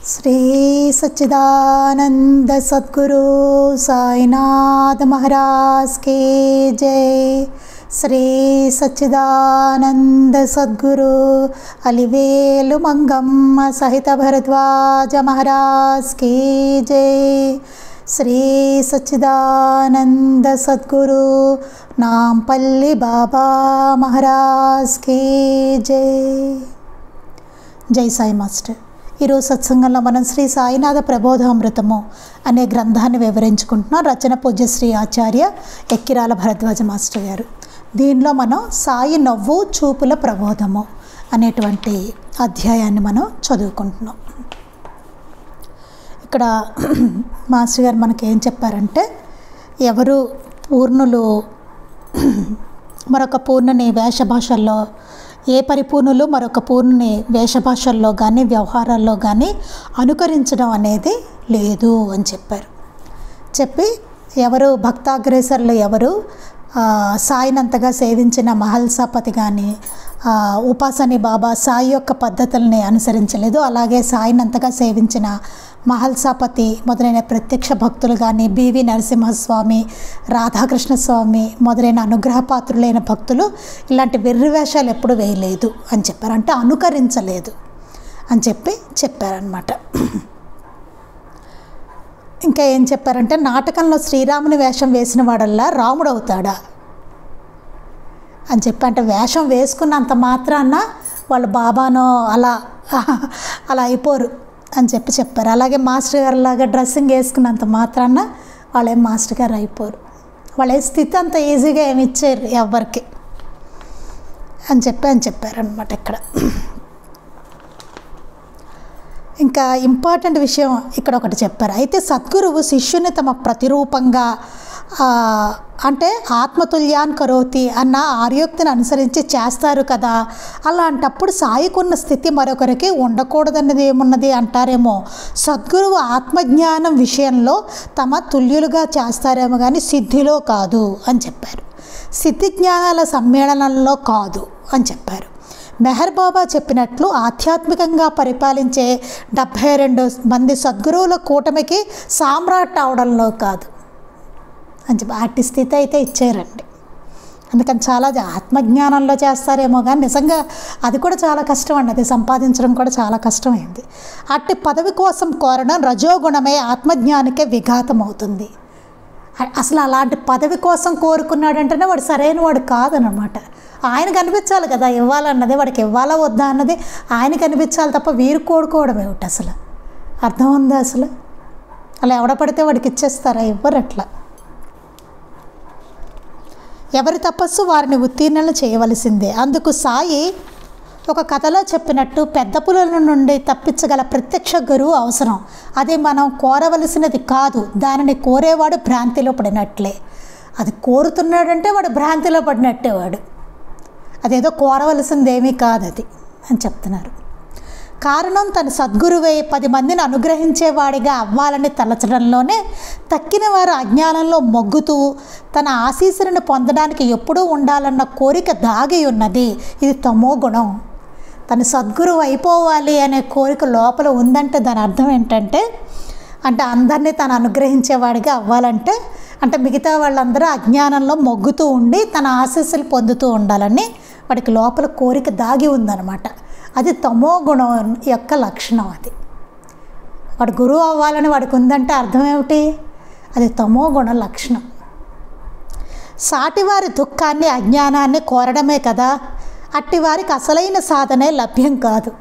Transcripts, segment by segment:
श्री सच्चिदानंद सद्गुरु साईनाथ महाराज की जय। श्री सच्चिदानंद सद्गुरु अलिवेलु मंगम्म सहित भरद्वाज महाराज की जय। श्री सच्चिदानंद सद्गुरु नामपल्ली बाबा महाराज की जय। जय साई मास्टर। ఈరోజు సత్సంగంలో మనం శ్రీ సాయినాథ ప్రబోధామృతము అనే గ్రంథాన్ని వివరించుకుంటున్నాం. రచన పూజ్యశ్రీ ఆచార్య ఎక్కిరాల భరద్వాజ మాస్టర్ గారు. దీనిలో మనం సాయి నవ్వు చూపుల ప్రబోధము అనేటువంటి అధ్యాయాన్ని మనం చదువుకుంటున్నాం. ఇక్కడ మాస్టర్ గారు మనకేం చెప్పారంటే, ఎవరు పూర్ణులు మరొక పూర్ణని వేషభాషల్లో, ఏ పరిపూర్ణులు మరొక పూర్ణుని వేషభాషల్లో కానీ వ్యవహారాల్లో కానీ అనుకరించడం అనేది లేదు అని చెప్పారు. చెప్పి ఎవరు భక్తాగ్రేసర్లు ఎవరు సాయినంతగా సేవించిన మహల్సాపతి కానీ ఉపాసని బాబా సాయి యొక్క పద్ధతుల్ని అనుసరించలేదు, అలాగే సాయినంతగా సేవించిన మహల్సాపతి మొదలైన ప్రత్యక్ష భక్తులు కానీ బివి నరసింహస్వామి, రాధాకృష్ణ స్వామి మొదలైన అనుగ్రహపాత్రులైన భక్తులు ఇలాంటి వెర్రి వేషాలు ఎప్పుడు వేయలేదు అని చెప్పారు. అంటే అనుకరించలేదు అని చెప్పారనమాట. ఇంకా ఏం చెప్పారంటే, నాటకంలో శ్రీరాముని వేషం వేసిన వాడల్లా రాముడు అవుతాడా అని చెప్పి, అంటే వేషం వేసుకున్నంత మాత్రాన వాళ్ళు బాబానో అలా అయిపోరు అని చెప్పారు. అలాగే మాస్టర్ గారు లాగా డ్రెస్సింగ్ వేసుకున్నంత మాత్రాన వాళ్ళేం మాస్టర్ గారు అయిపోరు, వాళ్ళే స్థితి అంత ఈజీగా ఏమి ఇచ్చారు ఎవరికి అని చెప్పారనమాట. ఇక్కడ ఇంకా ఇంపార్టెంట్ విషయం ఇక్కడ ఒకటి చెప్పారు. అయితే సద్గురువు శిష్యుని తమ ప్రతిరూపంగా అంటే ఆత్మతుల్యాన్ కరోతి అన్న ఆర్యోక్తిని అనుసరించి చేస్తారు కదా, అలాంటప్పుడు సాయికున్న స్థితి మరొకరికి ఉండకూడదన్నది ఏమున్నది అంటారేమో. సద్గురువు ఆత్మజ్ఞానం విషయంలో తమ తుల్యులుగా చేస్తారేమో కానీ సిద్ధిలో కాదు అని చెప్పారు. సిద్ధి జ్ఞానాల సమ్మేళనంలో కాదు అని చెప్పారు. మెహర్ బాబా చెప్పినట్లు ఆధ్యాత్మికంగా పరిపాలించే 72 మంది సద్గురువుల కూటమికి సామ్రాట్ అవడంలో కాదు అని చెప్పి అట్టి స్థితి అయితే ఇచ్చారండి. అందుకని చాలా ఆత్మజ్ఞానంలో చేస్తారేమో కానీ నిజంగా అది కూడా చాలా కష్టం అండి, అది సంపాదించడం కూడా చాలా కష్టమైంది. అట్టి పదవి కోసం కోరడం రజోగుణమే ఆత్మజ్ఞానికే విఘాతం అవుతుంది. అసలు అలాంటి పదవి కోసం కోరుకున్నాడంటేనే వాడు సరైన వాడు కాదనమాట. ఆయనకు అనిపించాలి కదా ఇవ్వాలన్నది, వాడికి ఇవ్వాలా వద్దా అన్నది ఆయనకు అనిపించాలి తప్ప వీరు కోరుకోవడం ఏమిటి అసలు, అర్థం ఉందా అసలు? అలా ఎవడ పడితే వాడికి ఇచ్చేస్తారా? ఇవ్వరు అట్లా. ఎవరి తపస్సు వారిని ఉత్తీర్ణలు చేయవలసిందే. అందుకు సాయి ఒక కథలో చెప్పినట్టు పెద్ద పులుల నుండి తప్పించగల ప్రత్యక్ష గురువు అవసరం. అది మనం కోరవలసినది కాదు, దానిని కోరేవాడు భ్రాంతిలో పడినట్లే. అది కోరుతున్నాడంటే వాడు భ్రాంతిలో పడినట్టే, వాడు అదేదో కోరవలసిందేమీ కాదు అది అని చెప్తున్నారు. కారణం తన సద్గురువై 10 మందిని అనుగ్రహించేవాడిగా అవ్వాలని తలచడంలోనే తక్కిన వారు అజ్ఞానంలో మొగ్గుతూ తన ఆశీస్సులను పొందడానికి ఎప్పుడూ ఉండాలన్న కోరిక దాగి ఉన్నది. ఇది తమో గుణం. తన సద్గురువు అయిపోవాలి అనే కోరిక లోపల ఉందంటే దాని అర్థం ఏంటంటే, అంటే అందరినీ తను అనుగ్రహించేవాడిగా అవ్వాలంటే, అంటే మిగతా వాళ్ళందరూ అజ్ఞానంలో మొగ్గుతూ ఉండి తన ఆశీస్సులు పొందుతూ ఉండాలని వాడికి లోపల కోరిక దాగి ఉందన్నమాట. అది తమో గుణం యొక్క లక్షణం. అది వాడు గురువు అవ్వాలని వాడికి ఉందంటే అర్థం ఏమిటి? అది తమో గుణ లక్షణం. సాటివారి దుఃఖాన్ని అజ్ఞానాన్ని కోరడమే కదా, అట్టి వారికి అసలైన సాధనే లభ్యం కాదు.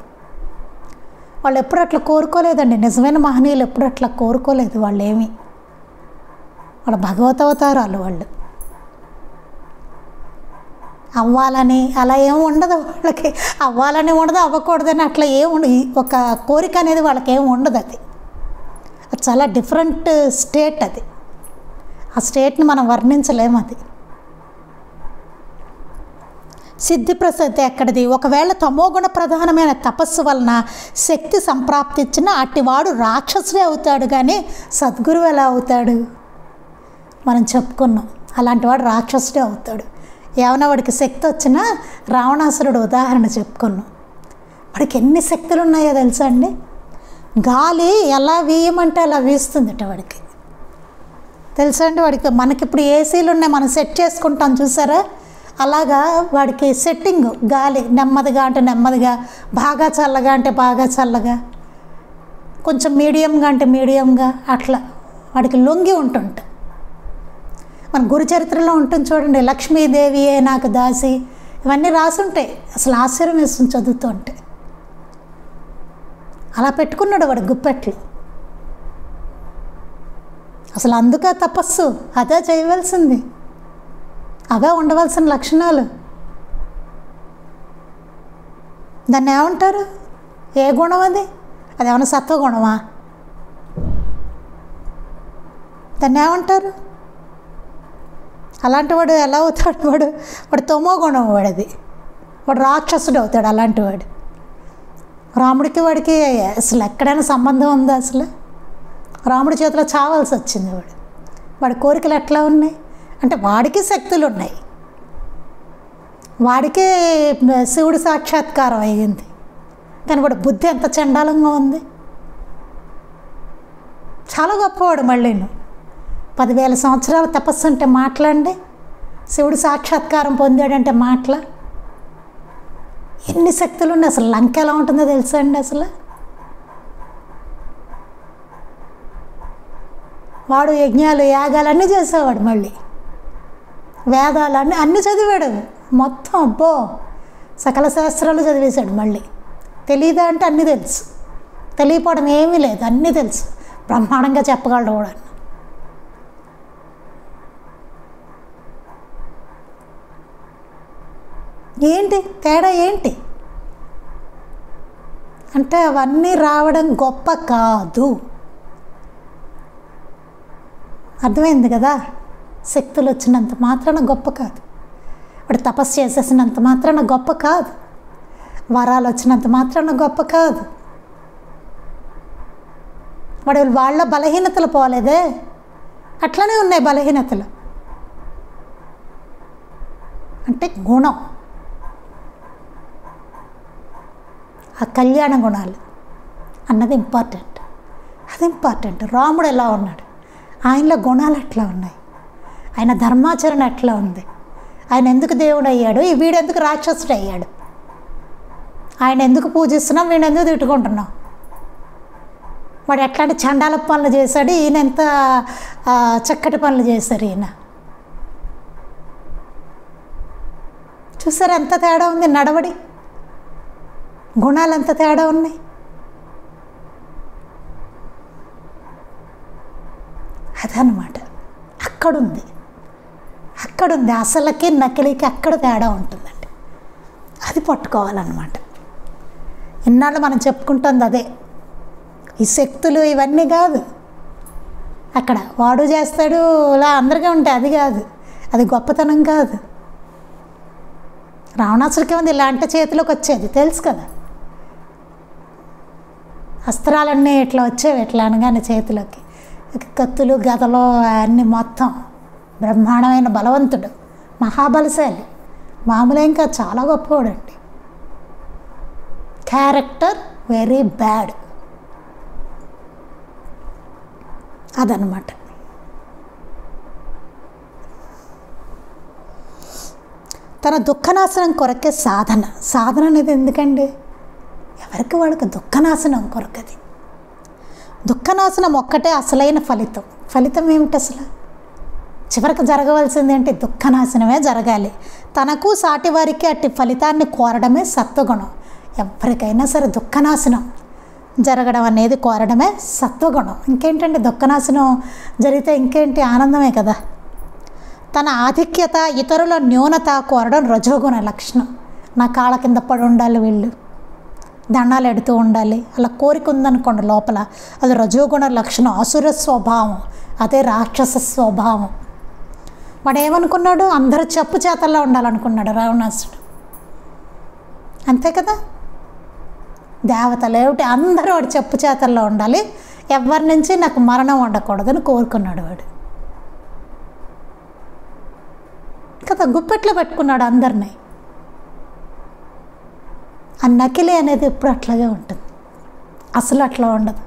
వాళ్ళు ఎప్పుడు అట్లా కోరుకోలేదండి, నిజమైన మహనీయులు ఎప్పుడు అట్లా కోరుకోలేదు. వాళ్ళేమి వాళ్ళ భగవతవతారాలు, వాళ్ళు అవ్వాలని అలా ఏమి ఉండదు వాళ్ళకి. అవ్వాలని ఉండదు, అవ్వకూడదని అట్లా ఏమి ఒక కోరిక అనేది వాళ్ళకి ఏమి ఉండదు. అది చాలా డిఫరెంట్ స్టేట్. అది ఆ స్టేట్ని మనం వర్ణించలేము. అది సిద్ధి ప్రసిద్ధి ఎక్కడిది? ఒకవేళ తమోగుణ ప్రధానమైన తపస్సు వలన శక్తి సంప్రాప్తించిన అట్టివాడు రాక్షసుడే అవుతాడు, కానీ సద్గురువు ఎలా అవుతాడు? మనం చెప్పుకున్నాం, అలాంటి వాడు రాక్షసుడే అవుతాడు. ఏమైనా వాడికి శక్తి వచ్చినా రావణాసురుడు ఉదాహరణ చెప్పుకున్నాం. వాడికి ఎన్ని శక్తులు ఉన్నాయో తెలుసా అండి? గాలి ఎలా వీయమంటే అలా వీస్తుందట వాడికి. తెలుసా అండి వాడికి? మనకిప్పుడు ఏసీలు ఉన్నాయి, మనం సెట్ చేసుకుంటాం చూసారా, అలాగా వాడికి సెట్టింగ్. గాలి నెమ్మదిగా అంటే నెమ్మదిగా, బాగా చల్లగా అంటే బాగా చల్లగా, కొంచెం మీడియంగా అంటే మీడియంగా, అట్లా వాడికి లొంగి ఉంటుంట. మన గురుచరిత్రలో ఉంటుంది చూడండి, లక్ష్మీదేవియే నాకు దాసి, ఇవన్నీ రాసుంటాయి. అసలు ఆశ్చర్యం వేస్తుంది చదువుతూ ఉంటే. అలా పెట్టుకున్నాడు వాడు గుప్పెట్లు. అసలు అందుకే తపస్సు, అదే చేయవలసింది, అవే ఉండవలసిన లక్షణాలు. దాన్ని ఏమంటారు? ఏ గుణం అది? అదేమన్నా సత్వగుణమా? దాన్ని ఏమంటారు? అలాంటి వాడు ఎలా అవుతాడు? వాడు తమో గుణం వాడిది. వాడు రాక్షసుడు అవుతాడు అలాంటి వాడు. రాముడికి వాడికి అసలు ఎక్కడైనా సంబంధం ఉందా? అసలు రాముడి చేతిలో చావాల్సి వచ్చింది వాడు. వాడి కోరికలు ఎట్లా ఉన్నాయి అంటే, వాడికి శక్తులు ఉన్నాయి, వాడికే శివుడి సాక్షాత్కారం అయ్యింది, కానీ వాడి బుద్ధి ఎంత చండాలంగా ఉంది. చాలా గొప్పవాడు. మళ్ళీను 10,000 సంవత్సరాల తపస్సు అంటే మాట్లాడండి, శివుడు సాక్షాత్కారం పొందాడంటే మాటల. ఎన్ని శక్తులు ఉన్నాయి. అసలు లంక ఎలా ఉంటుందో తెలుసా అండి? అసలు వాడు యజ్ఞాలు యాగాలు అన్నీ చేసేవాడు, మళ్ళీ వేదాలు అన్నీ చదివాడు మొత్తం. అబ్బో, సకల శాస్త్రాలు చదివేశాడు. మళ్ళీ తెలియదా అంటే అన్నీ తెలుసు, తెలియపోవడం ఏమీ లేదు, అన్నీ తెలుసు, బ్రహ్మాండంగా చెప్పగలడు కూడా. ఏంటి తేడా? ఏంటి అంటే, అవన్నీ రావడం గొప్ప కాదు. అర్థమైంది కదా? శక్తులు వచ్చినంత మాత్రాన గొప్ప కాదు, వాడు తపస్సు చేసేసినంత మాత్రాన గొప్ప కాదు, వరాలు వచ్చినంత మాత్రాన గొప్ప కాదు. వాడు వాళ్ళ బలహీనతలు పోలేదే, అట్లనే ఉన్నాయి బలహీనతలు. అంటే గుణం, ఆ కళ్యాణ గుణాలు అన్నది ఇంపార్టెంట్. అది ఇంపార్టెంట్. రాముడు ఎలా ఉన్నాడు, ఆయనలో గుణాలు ఎట్లా ఉన్నాయి, ఆయన ధర్మాచరణ ఎట్లా ఉంది, ఆయన ఎందుకు దేవుడు అయ్యాడు, ఈ వీడెందుకు రాక్షసుడు అయ్యాడు, ఆయన ఎందుకు పూజిస్తున్నాం, వీడు ఎందుకు తిట్టుకుంటున్నాం, వాడు ఎట్లాంటి చండాల పనులు చేశాడు, ఈయన ఎంత చక్కటి పనులు చేశారు ఈయన. చూసారు ఎంత తేడా ఉంది? నడవడి గుణాలు ఎంత తేడా ఉన్నాయి. అదనమాట. అక్కడుంది అసలకి నకిలీకి అక్కడ తేడా ఉంటుందండి. అది పట్టుకోవాలన్నమాట. ఇన్నాళ్ళు మనం చెప్పుకుంటుంది అదే. ఈ శక్తులు ఇవన్నీ కాదు, అక్కడ వాడు చేస్తాడు ఇలా అందరికీ ఉంటాయి, అది కాదు, అది గొప్పతనం కాదు. రావణాసుడికి ఉంది ఇలాంటి చేతిలోకి వచ్చేది తెలుసు కదా, అస్త్రాలన్నీ ఇట్లా వచ్చేవి, ఎట్లా అనగానే చేతిలోకి కత్తులు గదలు అన్నీ మొత్తం. బ్రహ్మాండమైన బలవంతుడు, మహాబలశాలి, మామూలు ఇంకా చాలా గొప్పవాడండి. Character very bad. అదనమాట. తన దుఃఖనాశనం కొరకే సాధన అనేది ఎందుకండి? ఎవరికి వాళ్ళకి దుఃఖనాశనం కొరకది. దుఃఖనాశనం ఒక్కటే అసలైన ఫలితం ఏమిటి అసలు? చివరికి జరగవలసింది ఏంటి? దుఃఖనాశనమే జరగాలి. తనకు సాటి వారికి అట్టి ఫలితాన్ని కోరడమే సత్వగుణం. ఎవరికైనా సరే దుఃఖనాశనం జరగడం అనేది కోరడమే సత్వగుణం. ఇంకేంటండి, దుఃఖనాశనం జరిగితే ఇంకేంటి, ఆనందమే కదా. తన ఆధిక్యత, ఇతరుల న్యూనత కోరడం రజోగుణ లక్షణం. నా కాళ్ళ కింద పడి ఉండాలి, వీళ్ళు దండాలు ఎడుతూ ఉండాలి, అలా కోరిక ఉందనుకోండి లోపల, అది రజోగుణ లక్షణం, అసుర స్వభావం, అదే రాక్షస స్వభావం. వాడు ఏమనుకున్నాడు? అందరూ చెప్పు చేతల్లో ఉండాలనుకున్నాడు రావణాసుడు. అంతే కదా, దేవతలు ఏమిటి అందరూ వాడు చెప్పు చేతల్లో ఉండాలి, ఎవరి నుంచి నాకు మరణం ఉండకూడదని కోరుకున్నాడు వాడు కదా. గుప్పెట్లో పెట్టుకున్నాడు అందరినీ. ఆ నకిలీ అనేది ఎప్పుడు అట్లాగే ఉంటుంది. అసలు అట్లా ఉండదు.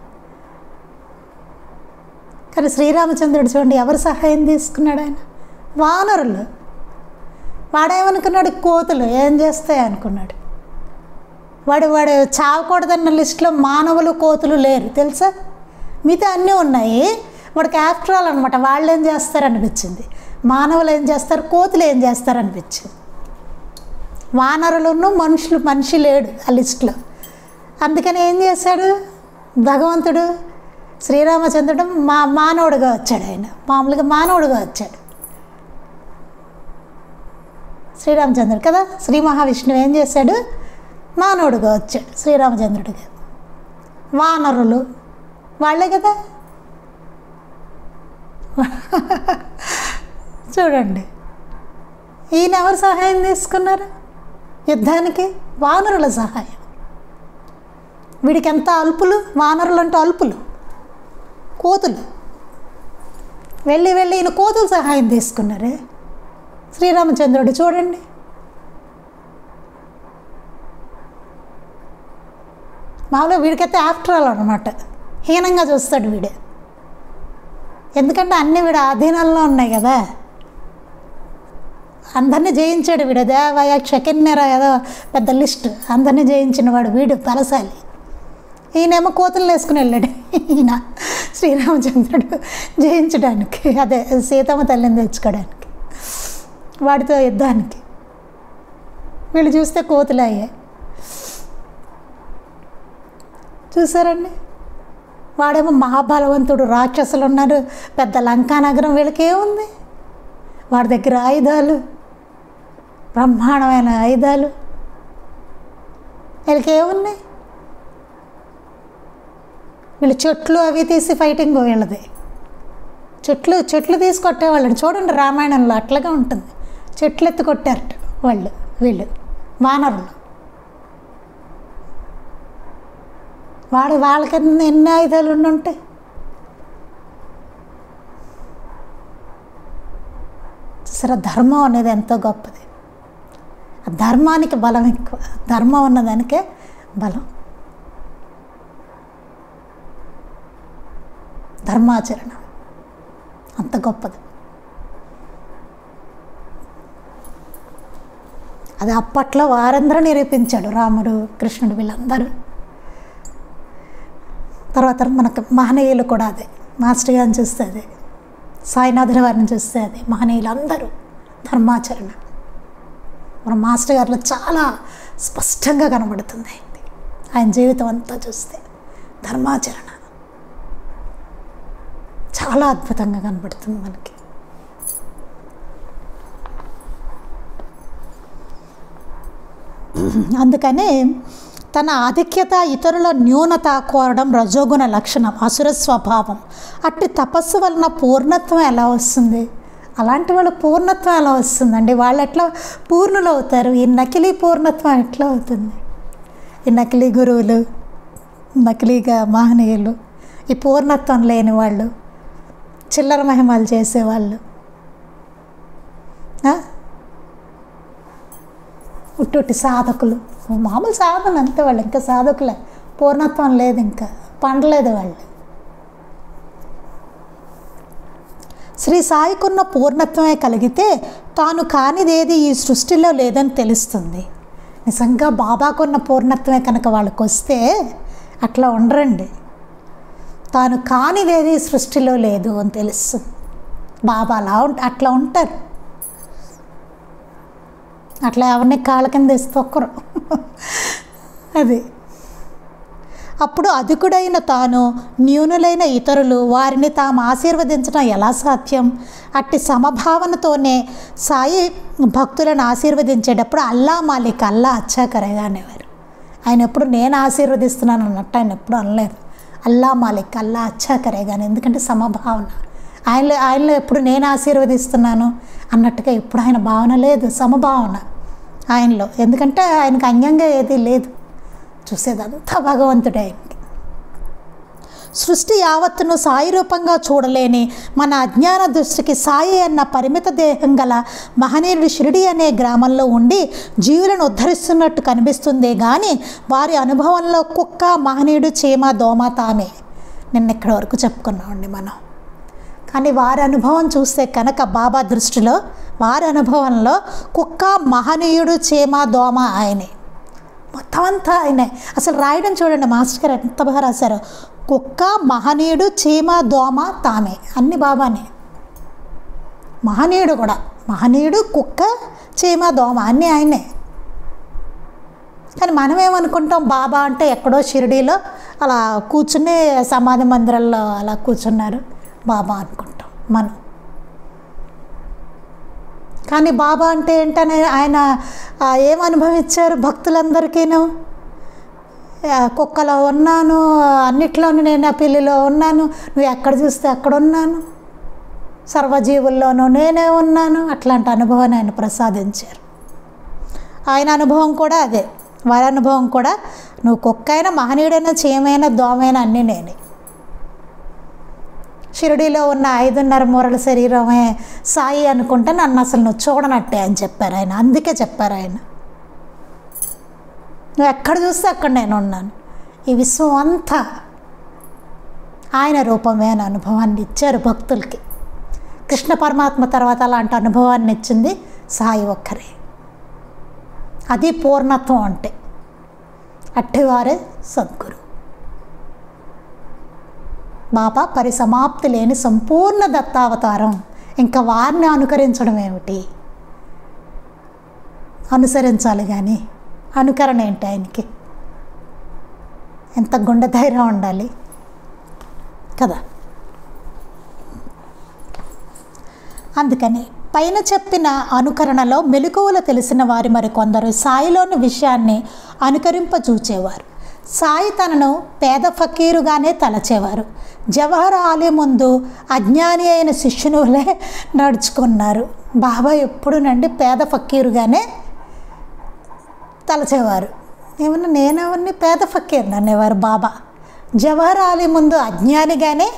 కానీ శ్రీరామచంద్రుడు చూడండి ఎవరు సహాయం తీసుకున్నాడు? ఆయన వానరులు. వాడేమనుకున్నాడు? కోతులు ఏం చేస్తాయి అనుకున్నాడు. వాడు చావకూడదన్న లిస్టులో మానవులు కోతులు లేరు తెలుసా, మిగతా అన్నీ ఉన్నాయి. వాడికి ఆఫ్టర్ ఆల్ అనమాట వాళ్ళు ఏం చేస్తారనిపించింది, మానవులు ఏం చేస్తారు, కోతులు ఏం చేస్తారనిపించింది. వానరులను మనిషి లేడు ఆ లిస్టులో. అందుకని ఏం చేశాడు భగవంతుడు? శ్రీరామచంద్రుడు మానవుడిగా వచ్చాడు. ఆయన మామూలుగా మానవుడిగా వచ్చాడు శ్రీరామచంద్రుడు కదా. శ్రీ మహావిష్ణువు ఏం చేశాడు? మానవుడిగా వచ్చాడు శ్రీరామచంద్రుడిగా. వానరులు వాళ్ళే కదా. చూడండి ఈయన ఎవరు సహాయం తీసుకున్నారు యుద్ధానికి? వానరుల సహాయం. వీడికి ఎంత అల్పులు, వానరులు అంటే అల్పులు, కోతులు. వెళ్ళి ఈయన కోతులు సహాయం తీసుకున్నారే శ్రీరామచంద్రుడు. చూడండి మామూలుగా వీడికైతే ఆఫ్టర్ ఆల్ అనమాట, హీనంగా చూస్తాడు వీడే. ఎందుకంటే అన్నీ వీడు ఆధీనంలో ఉన్నాయి కదా. అందరినీ జయించాడు వీడు. దేవయ క్షకిన్నెర ఏదో పెద్ద లిస్ట్, అందరినీ జయించిన వాడు వీడు బలశాలి. ఈయనేమో కోతులు వేసుకుని వెళ్ళాడు ఈయన శ్రీరామచంద్రుడు జయించడానికి, అదే సీతమ్మ తల్లిని తెచ్చుకోవడానికి, వాడితో యుద్ధానికి. వీళ్ళు చూస్తే కోతులు అయ్యాయి. చూసారండి, వాడేమో మహాబలవంతుడు, రాక్షసులు ఉన్నారు, పెద్ద లంకా నగరం. వీళ్ళకి ఏముంది? వాడి దగ్గర ఆయుధాలు, బ్రహ్మాండమైన ఆయుధాలు. వీళ్ళకి ఏమున్నాయి? వీళ్ళు చెట్లు అవి తీసి ఫైటింగ్ వీళ్ళది. చెట్లు తీసి కొట్టేవాళ్ళని చూడండి రామాయణంలో అట్లాగే ఉంటుంది. చెట్లు ఎత్తి కొట్టారట వీళ్ళు వానరులు. వాళ్ళకి ఎన్ని ఆయుధాలు ఉండుంటాయి. సరే, ధర్మం అనేది ఎంతో గొప్పది. ఆ ధర్మానికి బలం ఎక్కువ. ధర్మం ఉన్నదానికే బలం. ధర్మాచరణ అంత గొప్పది. అది అప్పట్లో వారందరూ నిరూపించాడు, రాముడు, కృష్ణుడు, వీళ్ళందరూ. తర్వాత మనకు మహనీయులు కూడా అదే, మాస్టర్ గారిని చూస్తే అదే, సాయినాథుల వారిని చూస్తే అదే, మహనీయులు అందరూ ధర్మాచరణ. మన మాస్టర్ గారిలో చాలా స్పష్టంగా కనబడుతుంది ఆయన జీవితం అంతా చూస్తే. ధర్మాచరణ చాలా అద్భుతంగా కనబడుతుంది మనకి. అందుకనే తన ఆధిక్యత, ఇతరుల న్యూనత కోరడం రజోగుణ లక్షణం, అసుర స్వభావం. అట్టి తపస్సు వలన పూర్ణత్వం ఎలా వస్తుంది? అలాంటి వాళ్ళ పూర్ణత్వం ఎలా వస్తుందండి? వాళ్ళు ఎట్లా పూర్ణులు అవుతారు? ఈ నకిలీ పూర్ణత్వం ఎట్లా అవుతుంది? ఈ నకిలీ గురువులు, నకిలీగా మహనీయులు, ఈ పూర్ణత్వం లేని వాళ్ళు, చిల్లర మహిమలు చేసేవాళ్ళు, ఉట్టి సాధకులు, మామూలు సాధన అంతే. వాళ్ళు ఇంకా సాధకులే, పూర్ణత్వం లేదు, ఇంకా పండలేదు వాళ్ళు. శ్రీ సాయికున్న పూర్ణత్వమే కలిగితే తాను కానిదేది ఈ సృష్టిలో లేదని తెలుస్తుంది. నిజంగా బాబాకున్న పూర్ణత్వమే కనుక వాళ్ళకి వస్తే అట్లా ఉండరండి. తాను కానిదేది సృష్టిలో లేదు అని తెలుస్తుంది. బాబా అట్లా ఉంటారు. అట్లా ఎవరిని కాళ్ళ కింద వేసి తొక్కరు. అది అప్పుడు అధికుడైన తాను, న్యూనులైన ఇతరులు, వారిని తాము ఆశీర్వదించడం ఎలా సాధ్యం? అట్టి సమభావనతోనే సాయి భక్తులను ఆశీర్వదించేటప్పుడు అల్లా మాలిక్, అల్లా అచ్చా కరేగా అనేవారు. ఆయన ఎప్పుడు నేను ఆశీర్వదిస్తున్నాను అన్నట్టు ఆయన ఎప్పుడు అనలేదు. అల్లా మాలిక్, అల్లా అచ్చా కరేగా. ఎందుకంటే సమభావన. ఆయనలో ఎప్పుడు నేను ఆశీర్వదిస్తున్నాను అన్నట్టుగా ఎప్పుడు ఆయన భావన లేదు, సమభావన ఆయనలో. ఎందుకంటే ఆయనకు అన్యంగా ఏదీ లేదు, చూసేదంతా భగవంతుడే ఆయనకి. సృష్టి యావత్తును సాయి రూపంగా చూడలేని మన అజ్ఞాన దృష్టికి సాయి అన్న పరిమిత దేహం గల మహనీయుడు షిరిడి అనే గ్రామంలో ఉండి జీవులను ఉద్ధరిస్తున్నట్టు కనిపిస్తుందే కానీ వారి అనుభవంలో కుక్క, మహనీయుడు, చీమ, దోమ తామే. నిన్న ఇక్కడి వరకు చెప్పుకున్నామండి మనం. కానీ వారి అనుభవం చూస్తే కనుక బాబా దృష్టిలో వారి అనుభవంలో కుక్క, మహనీయుడు, చీమ, దోమ ఆయనే, మొత్తం అంతా ఆయనే. అసలు రాయడం చూడండి మాస్టర్ గారు ఎంత బాగా రాశారో. కుక్క, మహనీయుడు, చీమ, దోమ తామే, అన్ని బాబానే. మహనీయుడు కూడా, మహనీయుడు, కుక్క, చీమ, దోమ అన్నీ ఆయనే. కానీ మనం ఏమనుకుంటాం, బాబా అంటే ఎక్కడో షిరిడీలో అలా కూర్చుని సమాధి మందిరంలో అలా కూర్చున్నారు బాబా అనుకుంటాం మనం. కానీ బాబా అంటే ఏంటనే ఆయన ఏమనుభవించారు భక్తులందరికీను. కుక్కలో ఉన్నాను, అన్నిట్లోనూ నేను ఆ పిల్లిలో ఉన్నాను, నువ్వు ఎక్కడ చూస్తే అక్కడ ఉన్నాను, సర్వజీవుల్లోనూ నేనే ఉన్నాను, అట్లాంటి అనుభవాన్ని ఆయన ప్రసాదించారు. ఆయన అనుభవం కూడా అదే, వారి అనుభవం కూడా నువ్వు కుక్కైనా, మహనీయుడైనా, చీమైనా, దోమైనా అన్నీ నేనే. షిరిడీలో ఉన్న 5.5 మూరల శరీరమే సాయి అనుకుంటే నన్ను అసలు నువ్వు చూడనట్టే అని చెప్పారు ఆయన. అందుకే చెప్పారు ఆయన, నువ్వు ఎక్కడ చూస్తే అక్కడ నేను ఉన్నాను. ఈ విశ్వం అంతా ఆయన రూపమే అనే అనుభవాన్ని ఇచ్చారు భక్తులకి. కృష్ణ పరమాత్మ తర్వాత అలాంటి అనుభవాన్ని ఇచ్చింది సాయి ఒక్కరే. అది పూర్ణత్వం అంటే, అట్టివారే సద్గురు. బాబా పరిసమాప్తి లేని సంపూర్ణ దత్తావతారం. ఇంకా వారిని అనుకరించడం ఏమిటి? అనుసరించాలి కానీ అనుకరణ ఏంటి ఆయనకి? ఎంత గుండె ధైర్యం ఉండాలి కదా. అందుకని పైన చెప్పిన అనుకరణలో మెలకువలు తెలిసిన వారి మరికొందరు సాయిలోని విషయాన్ని అనుకరింపచూచేవారు. సాయి తనను పేద ఫకీరుగానే తలచేవారు. జవహర్ ఆలయం ముందు అజ్ఞాని అయిన శిష్యునులే నడుచుకున్నారు. బాబా ఎప్పుడునండి పేద ఫకీరుగానే తలచేవారు. ఏమన్నా నేనెవరిని పేద ఫకీర్ని అనేవారు బాబా. జవహర్ ఆలయం ముందు అజ్ఞానిగానే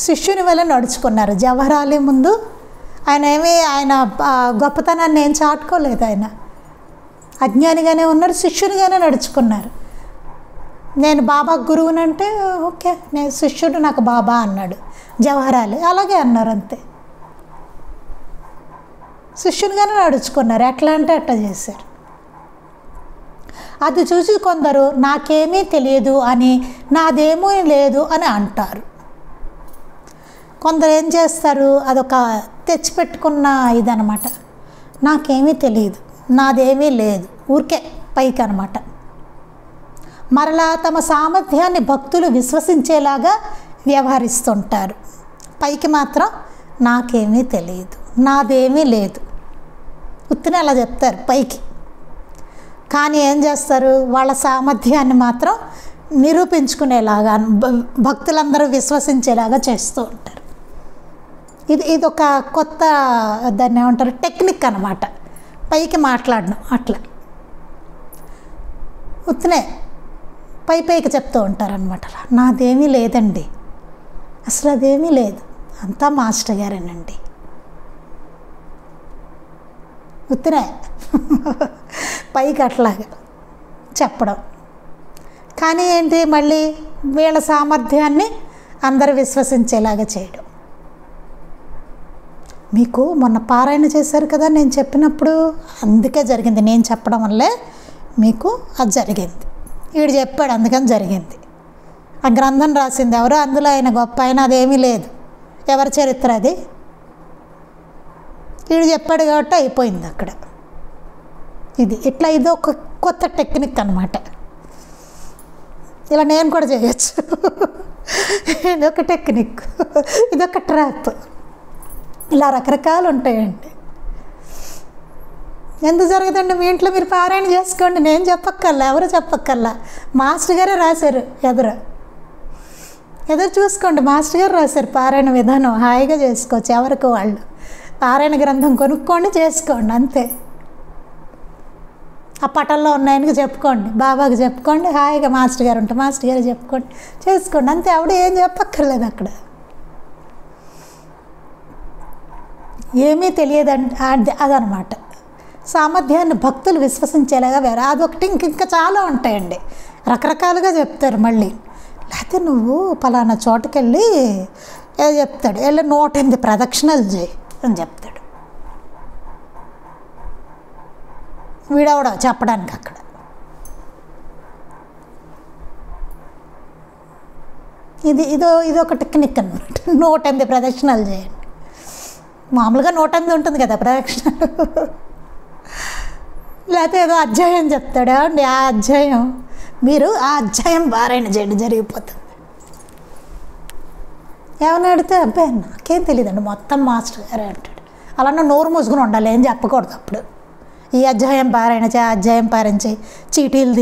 శిష్యుని వల్ల నడుచుకున్నారు. జవహర్ ఆలయం ముందు ఆయన గొప్పతనాన్ని ఏం చాటుకోలేదు. ఆయన అజ్ఞానిగానే ఉన్నారు, శిష్యునిగానే నడుచుకున్నారు. నేను బాబా గురువునంటే ఓకే, నేను శిష్యుడు నాకు బాబా అన్నాడు జవహరాలి. అలాగే అన్నారు అంతే, శిష్యునిగానే నడుచుకున్నారు. ఎట్లా అంటే అట్లా చేశారు. అది చూసి కొందరు నాకేమీ తెలియదు అని, నాదేమీ లేదు అని అంటారు. కొందరు ఏం చేస్తారు, అదొక తెచ్చిపెట్టుకున్న ఇదనమాట. నాకేమీ తెలియదు, నాదేమీ లేదు, ఊరికే పైకి అనమాట. మరలా తమ సామర్థ్యాన్ని భక్తులు విశ్వసించేలాగా వ్యవహరిస్తుంటారు. పైకి మాత్రం నాకేమీ తెలియదు, నాదేమీ లేదు, ఉత్తినే అలా చెప్తారు పైకి. కానీ ఏం చేస్తారు, వాళ్ళ సామర్థ్యాన్ని మాత్రం నిరూపించుకునేలాగా, భక్తులందరూ విశ్వసించేలాగా చేస్తూ ఉంటారు. ఇదొక కొత్త, దాన్ని ఏమంటారు, టెక్నిక్ అన్నమాట. పైకి మాట్లాడడం అట్లా ఉత్తినే పైకి చెప్తూ ఉంటారనమాట. నాదేమీ లేదండి, అసలు అదేమీ లేదు, అంతా మాస్టర్ గారేనండి, ఉత్తినే పైకి అట్లాగా చెప్పడం. కానీ ఏంటి, మళ్ళీ వీళ్ళ సామర్థ్యాన్ని అందరూ విశ్వసించేలాగా చేయడం. మీకు మొన్న పారాయణ చేశారు కదా నేను చెప్పినప్పుడు, అందుకే జరిగింది. నేను చెప్పడం వల్లే మీకు అది జరిగింది. వీడు చెప్పాడు అందుకని జరిగింది. ఆ గ్రంథం రాసింది ఎవరో, అందులో ఆయన గొప్ప, ఆయన అదేమీ లేదు. ఎవరి చరిత్ర అది? వీడు చెప్పాడు కాబట్టి అయిపోయింది అక్కడ. ఇది ఒక కొత్త టెక్నిక్ అన్నమాట. ఇలా నేను కూడా చేయొచ్చు. ఇదొక టెక్నిక్, ఇదొక ట్రాప్. ఇలా రకరకాలు ఉంటాయండి. ఎందుకు జరగదండి? మీ ఇంట్లో మీరు పారాయణ చేసుకోండి, నేను చెప్పక్కర్లా, ఎవరు చెప్పక్కర్లా, మాస్టర్ గారే రాశారు. ఎదురు చూసుకోండి, మాస్టర్ గారు రాశారు పారాయణ విధానం. హాయిగా చేసుకోవచ్చు, ఎవరికి వాళ్ళు. పారాయణ గ్రంథం కొనుక్కోండి, చేసుకోండి, అంతే. ఆ పటంలో ఉన్నాయనికి చెప్పుకోండి, బాబాకి చెప్పుకోండి, హాయిగా మాస్టర్ గారు ఉంటే మాస్టర్ గారు చెప్పుకోండి, చేసుకోండి, అంతే. ఆవిడ ఏం చెప్పక్కర్లేదు అక్కడ. ఏమీ తెలియదంటే అదనమాట. సామర్థ్యాన్ని భక్తులు విశ్వసించేలాగా వేరే అదొకటి. ఇంకా చాలా ఉంటాయండి, రకరకాలుగా చెప్తారు మళ్ళీ. లేకపోతే నువ్వు పలానా చోటుకెళ్ళి ఏదో చెప్తాడు, వెళ్ళి 108 ప్రదక్షిణలు చేయి అని చెప్తాడు. వీడవడ చెప్పడానికి అక్కడ. ఇదొక టెక్నిక్ అనమాట. 108 ప్రదక్షిణాలు చేయండి. మామూలుగా 108 ఉంటుంది కదా ప్రదక్షిణలు. లేకపోతే ఏదో అధ్యాయం చెప్తాడా అండి, ఆ అధ్యాయం మీరు ఆ అధ్యాయం పారాయణ చేయండి, జరిగిపోతుంది. ఏమన్నా అడిగితే అబ్బాయి నాకేం తెలియదండి, మొత్తం మాస్టర్ గారే అంటాడు. అలానే నోరు మూసుకుని ఉండాలి, ఏం చెప్పకూడదు అప్పుడు. ఈ అధ్యాయం పారాయణ చేయి, ఆ అధ్యాయం పారించి చీటీలు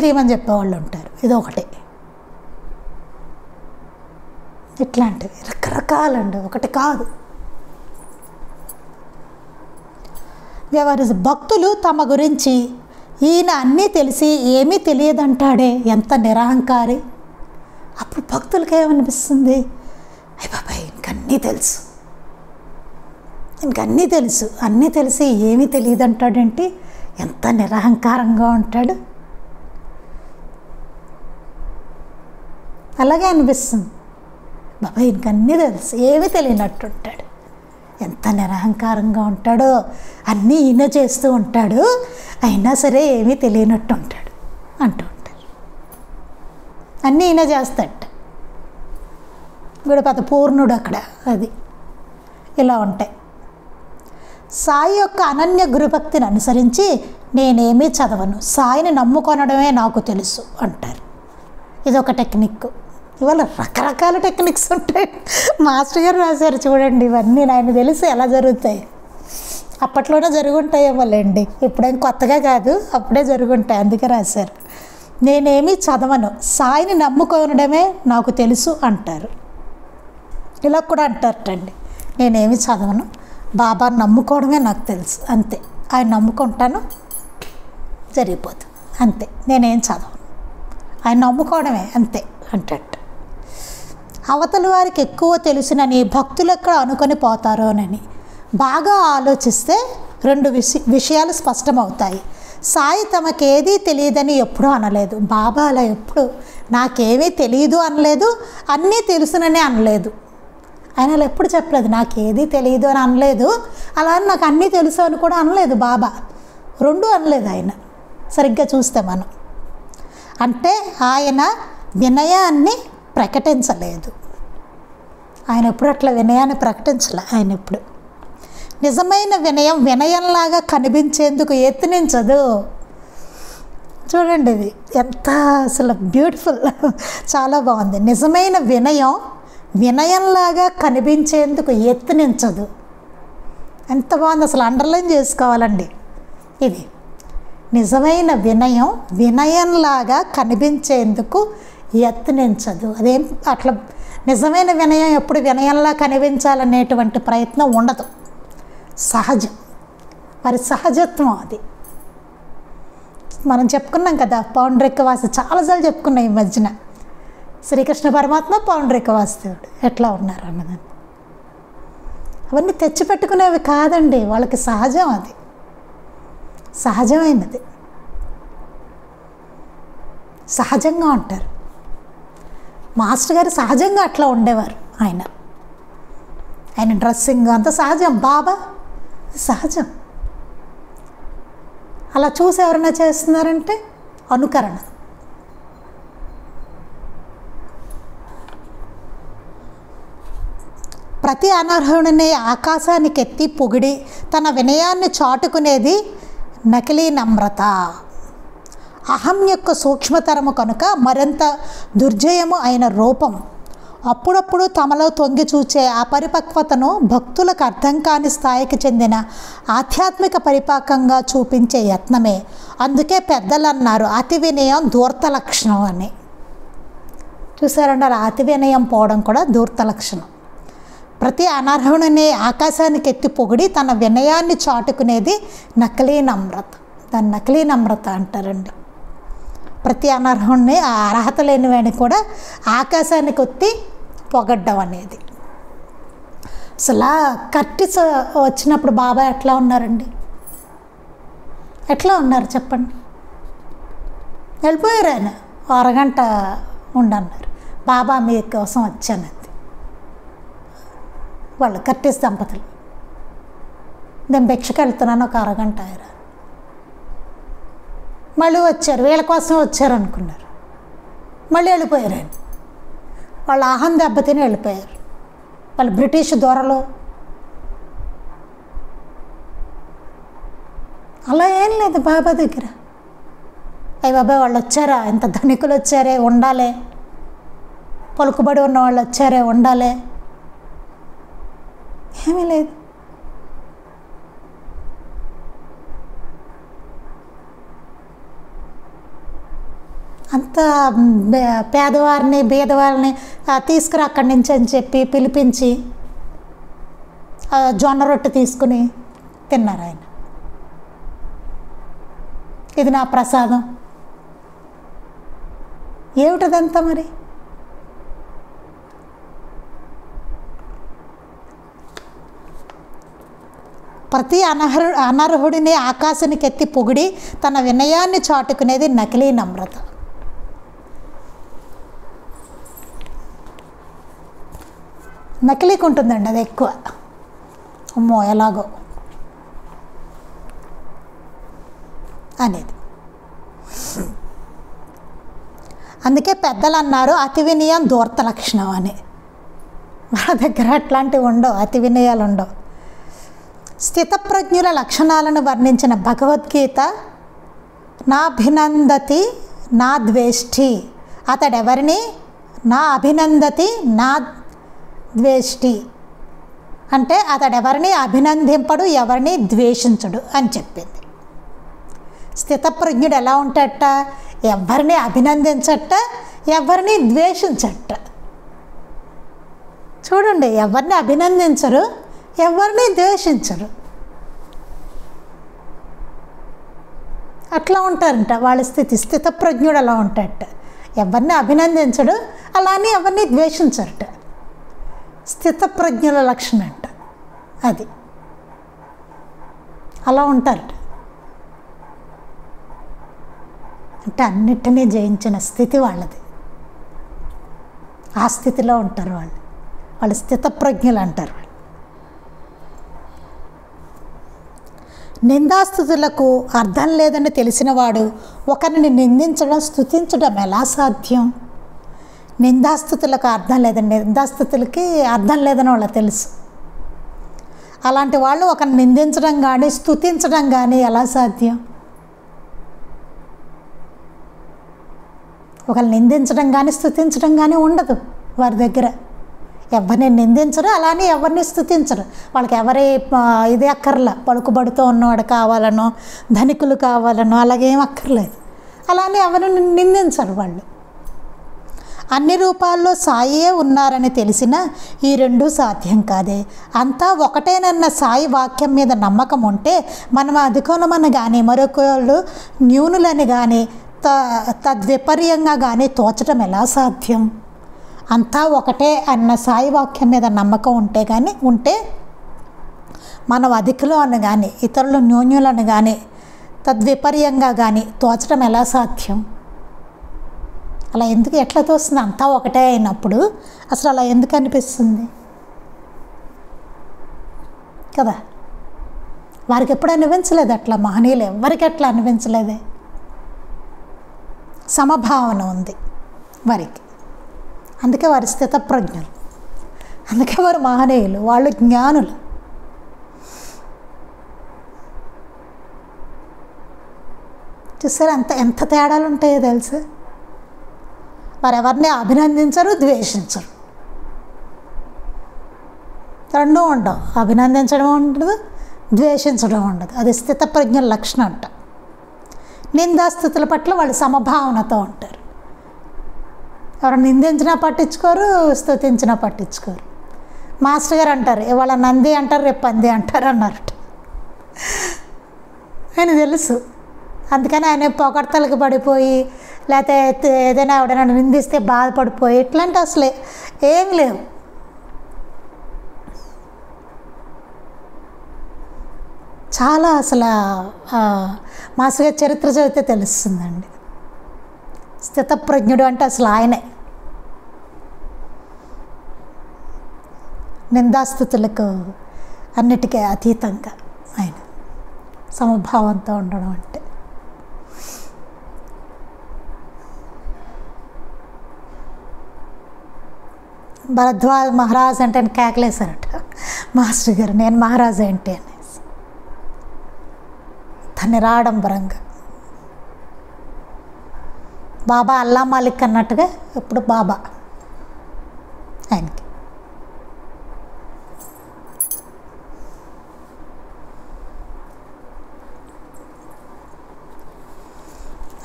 తీయమని చెప్పేవాళ్ళు ఉంటారు. ఇదొకటి. ఇట్లాంటివి రకరకాలండి, ఒకటి కాదు. వ్యవహరిస్తే భక్తులు తమ గురించి ఈయన అన్నీ తెలిసి ఏమీ తెలియదంటాడే, ఎంత నిరహంకారి. అప్పుడు భక్తులకి ఏమనిపిస్తుంది, అయ్య బాబాయ్ ఇంకన్నీ తెలుసు, ఇంకన్నీ తెలుసు, అన్నీ తెలిసి ఏమీ తెలియదంటాడేంటి, ఎంత నిరహంకారంగా ఉంటాడు. అలాగే అనిపిస్తుంది, బాబాయ్ ఇంకన్నీ తెలుసు, ఏమీ తెలియనట్టు ఉంటాడు, ఎంత నిరహంకారంగా ఉంటాడో, అన్నీ ఈయన చేస్తూ ఉంటాడు, అయినా సరే ఏమీ తెలియనట్టు ఉంటాడు అంటూ ఉంటాడు. అన్నీ ఈయన చేస్తాడట, వీడు పెద్ద పూర్ణుడు అక్కడ. అది ఇలా ఉంటాయి. సాయి యొక్క అనన్య గురుభక్తిని అనుసరించి నేనేమీ చదవను, సాయిని నమ్ముకొనడమే నాకు తెలుసు అంటారు. ఇదొక టెక్నిక్. ఇవాళ రకరకాల టెక్నిక్స్ ఉంటాయి. మాస్టర్ గారు రాశారు చూడండి, ఇవన్నీ ఆయన తెలిసి ఎలా జరుగుతాయి. అప్పట్లోనే జరుగుంటాయేమోలేండి, ఇప్పుడేం కొత్తగా కాదు, అప్పుడే జరుగుంటాయి, అందుకే రాశారు. నేనేమీ చదవను, సాయిని నమ్ముకోనడమే నాకు తెలుసు అంటారు. ఇలా కూడా అంటారటండి, నేనేమీ చదవను, బాబాని నమ్ముకోవడమే నాకు తెలుసు, అంతే. ఆయన నమ్ముకుంటాను, జరిగిపోతుంది, అంతే. నేనేం చదవను, ఆయన నమ్ముకోవడమే అంతే అంటట్టు. అవతల వారికి ఎక్కువ తెలుసునని భక్తులు ఎక్కడ అనుకొని పోతారోనని బాగా ఆలోచిస్తే 2 విషయాలు స్పష్టమవుతాయి. సాయి తమకేదీ తెలియదని ఎప్పుడూ అనలేదు. బాబా అలా ఎప్పుడు నాకేమీ తెలియదు అనలేదు, అన్నీ తెలుసునని అనలేదు. ఆయన అలా ఎప్పుడు చెప్పలేదు, నాకేదీ తెలియదు అని అనలేదు, అలా నాకు అన్నీ తెలుసు అని కూడా అనలేదు బాబా. 2 అనలేదు ఆయన, సరిగ్గా చూస్తే మనం. అంటే ఆయన వినయాన్ని ప్రకటించలేదు. ఆయన ఎప్పుడు అట్లా వినయాన్ని ప్రకటించలే. ఆయన ఎప్పుడు నిజమైన వినయం వినయంలాగా కనిపించేందుకు యత్నించదు. చూడండి, ఇది ఎంత అసలు బ్యూటిఫుల్, చాలా బాగుంది. నిజమైన వినయం వినయంలాగా కనిపించేందుకు యత్నించదు. ఎంత బాగుంది, అసలు అండర్లైన్ చేసుకోవాలండి. ఇది నిజమైన వినయం వినయంలాగా కనిపించేందుకు యత్నించదు. అదేం అట్లా నిజమైన వినయం ఎప్పుడు వినయంలా కనిపించాలనేటువంటి ప్రయత్నం ఉండదు, సహజం, మరి సహజత్వం అది. మనం చెప్పుకున్నాం కదా, పౌండ్రికవాసి చాలాసార్లు చెప్పుకున్నాం ఈ మధ్యన. శ్రీకృష్ణ పరమాత్మ పౌండ్రికవాసుదేవుడు ఎట్లా ఉన్నారు అన్నదాన్ని. అవన్నీ తెచ్చిపెట్టుకునేవి కాదండి, వాళ్ళకి సహజం, అది సహజమైనది, సహజంగా ఉంటారు. మాస్టర్ గారు సహజంగా అట్లా ఉండేవారు. ఆయన డ్రెస్సింగ్ అంత సహజం, బాబా సహజం. అలా చూసి ఎవరైనా చేస్తున్నారంటే అనుకరణ. ప్రతి అనర్హుడిని ఆకాశానికి ఎత్తి పొగిడి తన వినయాన్ని చాటుకునేది నకిలీ నమ్రత. అహం యొక్క సూక్ష్మతరము కనుక మరింత దుర్జయము అయిన రూపం. అప్పుడప్పుడు తమలో తొంగి చూచే అపరిపక్వతను భక్తులకు అర్థం కాని స్థాయికి చెందిన ఆధ్యాత్మిక పరిపాకంగా చూపించే యత్నమే. అందుకే పెద్దలు అన్నారు అతి వినయం ధూర్త లక్షణం అని. చూసారండి, అలా అతి వినయం పోవడం కూడా ధూర్త లక్షణం. ప్రతి అనర్హుడిని ఆకాశానికి ఎత్తి పొగిడి తన వినయాన్ని చాటుకునేది నకిలీ నమ్రత. దాన్ని నకిలీ నమ్రత అంటారండి. ప్రతి అనర్హుడిని, ఆ అర్హత లేనివాడిని కూడా ఆకాశానికి ఎత్తి పొగడ్డం అనేది. అసలు కర్టిస్ వచ్చినప్పుడు బాబా ఎట్లా ఉన్నారండి? ఎట్లా ఉన్నారు చెప్పండి? వెళ్ళిపోయారు. ఆయన అరగంట ఉండన్నారు. బాబా మీ కోసం వచ్చానంది వాళ్ళు, కర్టిస్ దంపతులు. నేను భిక్షకు వెళ్తున్నాను, ఒక అరగంట ఆయరా. మళ్ళీ వచ్చారు, వీళ్ళ కోసం వచ్చారు అనుకున్నారు. మళ్ళీ వెళ్ళిపోయారు. ఆయన వాళ్ళ ఆహం దెబ్బతిని వెళ్ళిపోయారు. వాళ్ళు బ్రిటిష్ దొరలు. అలా ఏం లేదు బాబా దగ్గర. అయ్య బాబాయ్ వాళ్ళు వచ్చారా, ఇంత ధనికులు వచ్చారే, ఉండాలే, పలుకుబడి ఉన్న వాళ్ళు వచ్చారే, ఉండాలే, ఏమీ లేదు. అంత పేదవారిని బీదవారిని తీసుకురా అక్కడి నుంచి అని చెప్పి పిలిపించి జొన్న రొట్టె తీసుకుని తిన్నారు ఆయన. ఇది నా ప్రసాదం. ఏమిటదంతా మరి? ప్రతి అనర్హుడిని ఆకాశానికి ఎత్తి పొగిడి తన వినయాన్ని చాటుకునేది నకిలీ నమ్రత. నకిలీకి ఉంటుందండి అది ఎక్కువ. అమ్మో ఎలాగో అనేది. అందుకే పెద్దలు అన్నారు అతి వినయం దూర్త లక్షణం అని. మన దగ్గర అట్లాంటివి ఉండవు, అతి వినయాలు ఉండవు. స్థితప్రజ్ఞుల లక్షణాలను వర్ణించిన భగవద్గీత నా అభినందతి నా ద్వేష్టి, అతడెవరిని నా అభినందతి నా ద్వేష్టి అంటే అతడెవరిని అభినందింపడు, ఎవరిని ద్వేషించడు అని చెప్పింది. స్థితప్రజ్ఞుడు ఎలా ఉంటాడట? ఎవరిని అభినందించట, ఎవరిని ద్వేషించట. చూడండి, ఎవరిని అభినందించరు, ఎవరిని ద్వేషించరు. అట్లా ఉంటారంట వాళ్ళ స్థితి. స్థితప్రజ్ఞుడు అలా ఉంటాడట. ఎవరిని అభినందించడు, అలానే ఎవరిని ద్వేషించరట. స్థితప్రజ్ఞుల లక్షణం అంట అది. అలా ఉంటారట. అంటే అన్నిటినీ జయించిన స్థితి వాళ్ళది. ఆ స్థితిలో ఉంటారు వాళ్ళు. వాళ్ళు స్థితప్రజ్ఞులు అంటారు. నిందాస్తుతులకు అర్థం లేదని తెలిసినవాడు ఒకరిని నిందించడం స్తుతించడం ఎలా సాధ్యం? నిందాస్తుతులకు అర్థం లేదండి. నిందాస్తుతులకి అర్థం లేదని వాళ్ళకి తెలుసు. అలాంటి వాళ్ళు ఒకరిని నిందించడం కానీ స్తుతించడం కానీ ఎలా సాధ్యం? ఒకరిని నిందించడం కానీ స్తుతించడం కానీ ఉండదు వారి దగ్గర. ఎవరిని నిందించరు, అలానే ఎవరిని స్తుతించరు. వాళ్ళకి ఎవరి ఇది అక్కర్లా. పలుకుబడితో ఉన్నవాడు కావాలనో ధనికులు కావాలనో అలాగేం అక్కర్లేదు. అలానే ఎవరిని నిందించరు వాళ్ళు. అన్ని రూపాల్లో సాయే ఉన్నారని తెలిసినా ఈ రెండూ సాధ్యం కాదే. అంతా ఒకటేనన్న సాయి వాక్యం మీద నమ్మకం ఉంటే మనం అధికోనమని కానీ మరొకళ్ళు న్యూనులని కానీ తద్విపర్యంగా కానీ తోచడం ఎలా సాధ్యం? అంతా ఒకటే అన్న సాయి వాక్యం మీద నమ్మకం ఉంటే మనం అధికులు అని కానీ ఇతరులు న్యూన్యులను కానీ తద్విపర్యంగా కానీ తోచడం ఎలా సాధ్యం? అలా ఎందుకు ఎట్లా తోస్తుంది? అంతా ఒకటే అయినప్పుడు అసలు అలా ఎందుకు అనిపిస్తుంది కదా? వారికి ఎప్పుడు అనిపించలేదు అట్లా. మహనీయులు ఎవరికి ఎట్లా అనిపించలేదే. సమభావన ఉంది వారికి. అందుకే వారి స్థితప్రజ్ఞులు, అందుకే వారు మహనీయులు, వాళ్ళు జ్ఞానులు. చూసారు ఎంత తేడాలు ఉంటాయో తెలుసు. వారు ఎవరిని అభినందించరు, ద్వేషించరు. రెండూ ఉండవు. అభినందించడం ఉండదు, ద్వేషించడం ఉండదు. అది స్థితప్రజ్ఞుల లక్షణం అంట. నిందాస్థుతుల పట్ల వాళ్ళు సమభావనతో ఉంటారు. ఎవరు నిందించినా పట్టించుకోరు, స్తుతించినా పట్టించుకోరు. మాస్టర్ గారు అంటారు, ఇవాళ నంది అంటారు, రేపు పంది అంటారు అన్నారట. ఆయన తెలుసు. అందుకని ఆయన పొగడ్తలకు పడిపోయి, లేకపోతే ఏదైనా ఎవడైనా నిందిస్తే బాధపడిపోయి ఇట్లాంటి అసలే ఏం లేవు. చాలా అసలు మాస్టర్ గారి చరిత్ర చదివితే తెలుస్తుందండి. స్థితప్రజ్ఞుడు అంటే అసలు ఆయనే. నిందాస్థుతులకు అన్నిటికీ అతీతంగా ఆయన సమభావంతో ఉండడం అంటే. భరద్వాజ్ మహారాజ్ అంటే కేకలేశారట మాస్టర్ గారు, నేను మహారాజు ఏంటి అనేసి. దాన్ని రాడంబరంగా బాబా అల్లా మాలిక్ అన్నట్టుగా ఇప్పుడు బాబా ఆయనకి.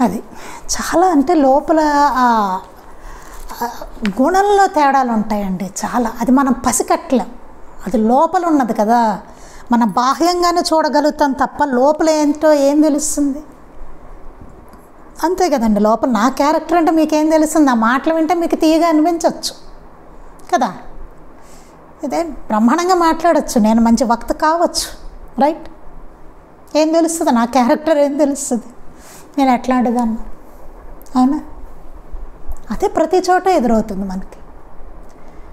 అది చాలా అంటే లోపల గుణంలో తేడాలు ఉంటాయండి చాలా. అది మనం పసికట్టలేం, అది లోపల ఉన్నది కదా. మనం బాహ్యంగానే చూడగలుగుతాం తప్ప లోపల ఏంటో ఏం తెలుస్తుంది? అంతే కదండి. లోపల నా క్యారెక్టర్ అంటే మీకేం తెలుస్తుంది? నా మాటలు వింటే మీకు తీయగా అనిపించవచ్చు కదా. ఇదే బ్రహ్మాండంగా మాట్లాడచ్చు, నేను మంచి వక్త కావచ్చు, రైట్? ఏం తెలుస్తుంది? నా క్యారెక్టర్ ఏం తెలుస్తుంది? నేను ఎట్లాంటిదాన్ని, అవునా? అదే ప్రతి చోట ఎదురవుతుంది మనకి.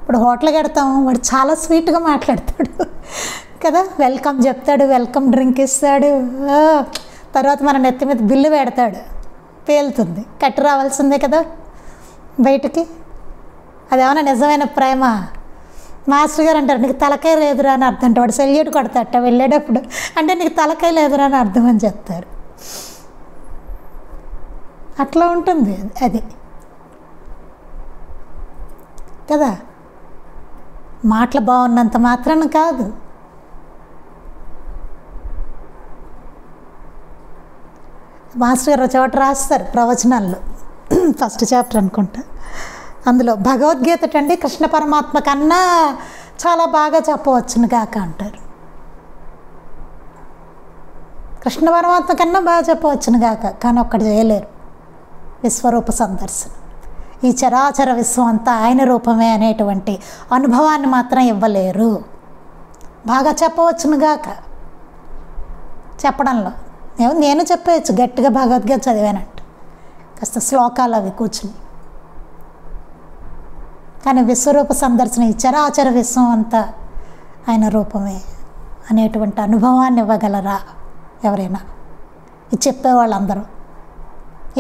ఇప్పుడు హోటల్కి వెడతాం, వాడు చాలా స్వీట్గా మాట్లాడతాడు కదా, వెల్కమ్ చెప్తాడు, వెల్కమ్ డ్రింక్ ఇస్తాడు, తర్వాత మన నెత్తి మీద బిల్లు పెడతాడు, పేలుతుంది, కట్టి రావాల్సిందే కదా బయటికి. అదేమన్నా నిజమైన ప్రేమ? మాస్టర్ గారు అంటారు, నీకు తలకాయ లేదురా అని అర్థం. అంటే వాడు సెల్యూట్ కొడతాట వెళ్ళేటప్పుడు, అంటే నీకు తలకాయ లేదురా అని అర్థం అని చెప్తారు. అట్లా ఉంటుంది అది కదా. మాటలు బాగున్నంత మాత్రాన కాదు. మాస్టర్ గారు చోట రాస్తారు ప్రవచనాల్లో, ఫస్ట్ చాప్టర్ అనుకుంటా, అందులో భగవద్గీత అండి కృష్ణ పరమాత్మ కన్నా చాలా బాగా చెప్పవచ్చును కాక అంటారు. కృష్ణ పరమాత్మ కన్నా బాగా చెప్పవచ్చును కాక, కానీ ఒక్కటి చేయలేరు, విశ్వరూప సందర్శనం. ఈ చరాచర విశ్వం అంతా ఆయన రూపమే అనేటువంటి అనుభవాన్ని మాత్రం ఇవ్వలేరు. బాగా చెప్పవచ్చునుగాక, చెప్పడంలో నేను చెప్పేయచ్చు గట్టిగా భగవద్గీత చదివానంట, కాస్త శ్లోకాలు అవి కూర్చుని. కానీ విశ్వరూప సందర్శనం, ఈ చరాచర విశ్వం అంతా ఆయన రూపమే అనేటువంటి అనుభవాన్ని ఇవ్వగలరా ఎవరైనా? ఇది చెప్పేవాళ్ళందరూ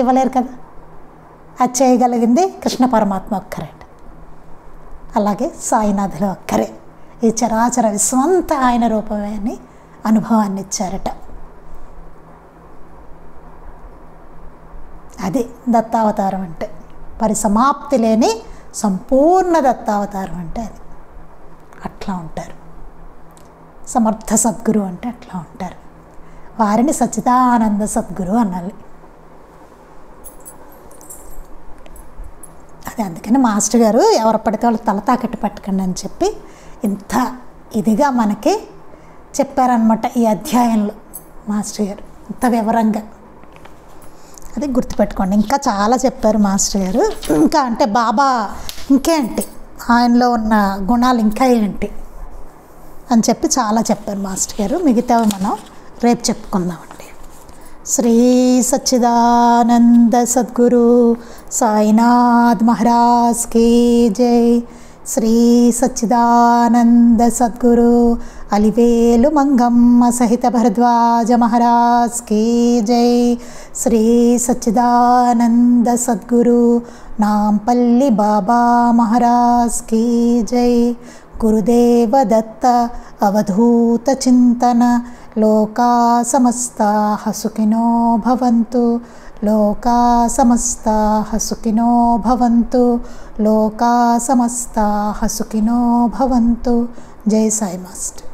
ఇవ్వలేరు కదా. అది చేయగలిగింది కృష్ణ పరమాత్మ ఒక్కరే. అలాగే సాయినాథులు ఒక్కరే ఈ చరాచర విశ్వం అంతా ఆయన రూపమే అని అనుభవాన్ని ఇచ్చారట. అది దత్తావతారం అంటే, పరిసమాప్తి లేని సంపూర్ణ దత్తావతారం అంటే అది. అట్లా ఉంటారు సమర్థ సద్గురు అంటే, అట్లా ఉంటారు. వారిని సచ్చిదానంద సద్గురు అనాలి. అది అందుకని మాస్టర్ గారు ఎవరు పడితే వాళ్ళు తల తాకట్టు పట్టకండి అని చెప్పి ఇంత ఇదిగా మనకి చెప్పారనమాట ఈ అధ్యాయంలో మాస్టర్ గారు, ఇంత వివరంగా. అది గుర్తుపెట్టుకోండి. ఇంకా చాలా చెప్పారు మాస్టర్ గారు. ఇంకా అంటే బాబా ఇంకేంటి, ఆయనలో ఉన్న గుణాలు ఇంకా ఏంటి అని చెప్పి చాలా చెప్పారు మాస్టర్ గారు. మిగతావి మనం రేపు చెప్పుకుందామండి. శ్రీ సచ్చిదానంద సద్గురు సాయినాథ్ మహారాజ్ కీ జై. శ్రీ సచ్చిదానంద సద్గురు అలివేలు మంగమ్మ సహిత భరద్వాజ మహారాజ్ కీ జై. శ్రీ సచ్చిదానంద సద్గురు నాంపల్లి బాబా మహారాజ్ కీ జై. గురుదేవ దత్త అవధూత చింతన. లోకా సమస్తాః సుఖినో భవంతు. లోకా సమస్తాః సుఖినో భవంతు. లోకా సమస్తాః సుఖినో భవంతు. జై సాయి మాస్టర్.